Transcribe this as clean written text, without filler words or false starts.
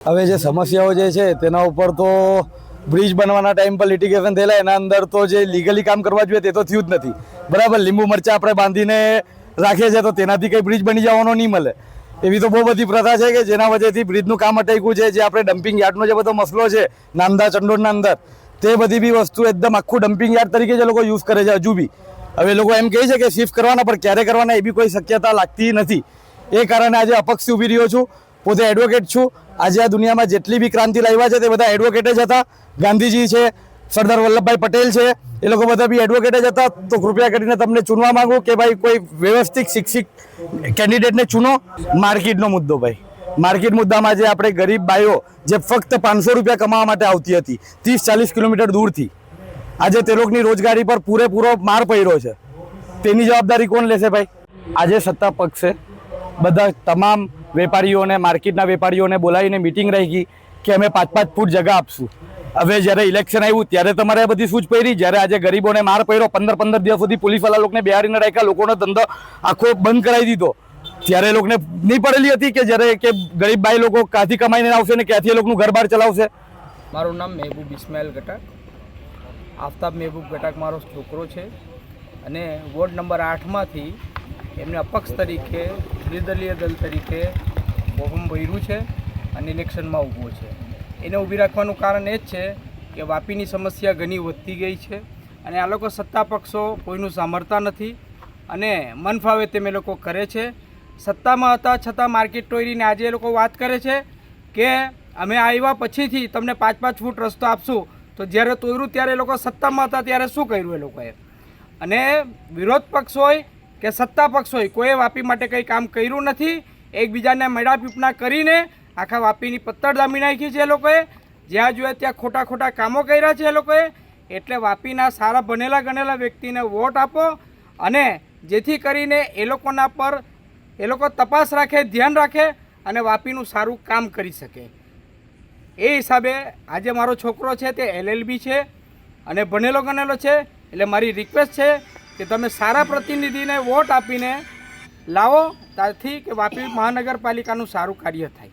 હવે જે સમસ્યાઓ જે છે તેના ઉપર તો બ્રિજ બનવાના ટાઈમ પર લિટિગેશન થયેલા, એના અંદર તો જે લીગલી કામ કરવા જોઈએ તે તો થયું જ નથી. બરાબર, લીંબુ મરચાં આપણે બાંધીને રાખીએ છીએ તો તેનાથી કંઈ બ્રિજ બની જવાનો નહીં મળે. એવી તો બહુ બધી પ્રથા છે કે જેના વજહથી બ્રિજનું કામ અટક્યું છે. જે આપણે ડમ્પિંગ યાર્ડનો જે બધો મસલો છે નાંદા ચંડોળના અંદર, તે બધી બી વસ્તુ એકદમ આખું ડમ્પિંગ યાર્ડ તરીકે જે લોકો યુઝ કરે છે હજુ બી. હવે લોકો એમ કહે છે કે શિફ્ટ કરવાના, પણ ક્યારે કરવાના એ બી કોઈ શક્યતા લાગતી નથી. એ કારણે આજે અપક્ષ ઊભી રહ્યો છું. પોતે એડવોકેટ છું. આજે આ દુનિયામાં જેટલી બી ક્રાંતિ લાવ્યા છે તે બધા એડવોકેટ જ હતા. ગાંધીજી છે, સરદાર વલ્લભભાઈ પટેલ છે, એ લોકો બધા બી એડવોકેટ જ હતા. તો કૃપયા કરીને તમને ચૂનવા માંગુ કે ભાઈ કોઈ વ્યવસ્થિત શિક્ષિત કેન્ડિડેટને ચૂનો. માર્કેટનો મુદ્દો ભાઈ, માર્કેટ મુદ્દામાં જે આપણે ગરીબ બાઈઓ જે ફક્ત 500 રૂપિયા કમાવા માટે આવતી હતી 30-40 કિલોમીટર દૂરથી, આજે તે લોકોની રોજગારી પર પૂરેપૂરો માર પડ્યો છે. તેની જવાબદારી કોણ લેશે ભાઈ? આજે સત્તા પક્ષે બધા તમામ વેપારીઓને, માર્કેટના વેપારીઓને બોલાવીને મિટિંગ રાખી કે અમે 5-5 ફૂટ જગા આપશું. હવે જ્યારે ઇલેક્શન આવ્યું ત્યારે તમારે બધી સૂચ પડી. જ્યારે આજે ગરીબોને માર પડ્યો, 15-15 દિવસ સુધી પોલીસવાળા લોકોને બેહારીને રાખ્યા, લોકોનો ધંધો આખો બંધ કરાવી દીધો, ત્યારે લોકોને નહીં પડેલી હતી કે જ્યારે કે ગરીબ બાઈ લોકો ક્યાંથી કમાઈને આવશે ને ક્યાંથી એ લોકોનું ઘર બહાર ચલાવશે? મારું નામ મહેબૂબ ઇસ્માઇલ ગટાક, આફતાબ મહેબૂબ ગટાક મારો છોકરો છે અને વોર્ડ નંબર 8માંથી એમને અપક્ષ તરીકે, નિર્દલીય દળ તરીકે ફોર્મ ભર્યું છે અને ઇલેક્શનમાં ઊભો છે. એને ઊભી રાખવાનું કારણ એ જ છે કે વાપીની સમસ્યા ઘણી વધતી ગઈ છે અને આ લોકો સત્તા પક્ષો કોઈનું સાંભળતા નથી અને મન ફાવે તેમ એ લોકો કરે છે. સત્તામાં હતા છતાં માર્કેટ તોડીને આજે એ લોકો વાત કરે છે કે અમે આવ્યા પછીથી તમને 5-5 ફૂટ રસ્તો આપશું. તો જ્યારે તોડ્યું ત્યારે એ લોકો સત્તામાં હતા ત્યારે શું કર્યું એ લોકોએ? અને વિરોધ પક્ષ હોય કે સત્તા પક્ષ હોય, કોઈએ વાપી માટે કંઈ કામ કર્યું નથી. એકબીજાને મેળાપીપણા કરીને આખા વાપીની પત્તર દામી નાખી છે એ લોકોએ. જ્યાં જોઈએ ત્યાં ખોટા ખોટા કામો કર્યા છે એ લોકોએ. એટલે વાપીના સારા ભણેલા ગણેલા વ્યક્તિને વોટ આપો અને જેથી કરીને એ લોકોના પર એ લોકો તપાસ રાખે, ધ્યાન રાખે અને વાપીનું સારું કામ કરી શકે. એ હિસાબે આજે મારો છોકરો છે તે LLB છે અને ભણેલો ગણેલો છે. એટલે મારી રિક્વેસ્ટ છે કે તમે સારા પ્રતિનિધિને વોટ આપીને લાવો, ત્યારથી કે વાપી મહાનગરપાલિકાનું સારું કાર્ય થાય.